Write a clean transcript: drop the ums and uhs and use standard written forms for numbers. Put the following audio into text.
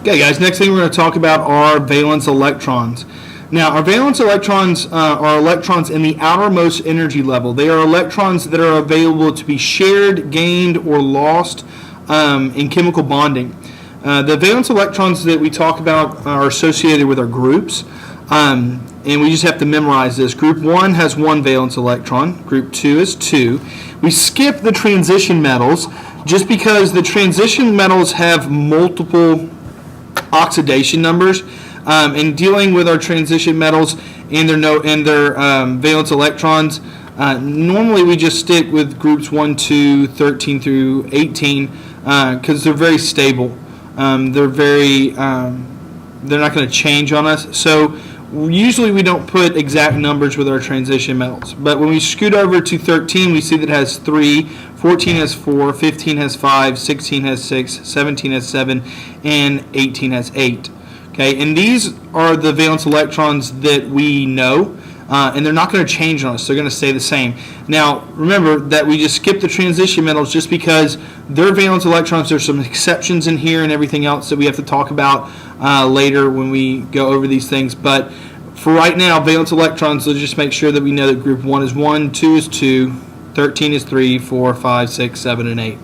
Okay, guys, next thing we're going to talk about are valence electrons. Now, our valence electrons are electrons in the outermost energy level. They are electrons that are available to be shared, gained, or lost in chemical bonding. The valence electrons that we talk about are associated with our groups, and we just have to memorize this. Group 1 has 1 valence electron. Group 2 is 2. We skip the transition metals just because the transition metals have multiple oxidation numbers. In dealing with our transition metals and their valence electrons, normally we just stick with groups 1, 2, 13 through 18 because they're very stable. They're not going to change on us. So usually we don't put exact numbers with our transition metals. But when we scoot over to 13, we see that it has 3, 14 has 4, 15 has 5, 16 has 6, 17 has 7, and 18 has 8. Okay, and these are the valence electrons that we know, and they're not going to change on us. They're going to stay the same. Now, remember that we just skipped the transition metals just because they're valence electrons. There's some exceptions in here and everything else that we have to talk about later when we go over these things. But for right now, valence electrons, let's just make sure that we know that group 1 is 1, 2 is 2, 13 is 3, 4, 5, 6, 7, and 8.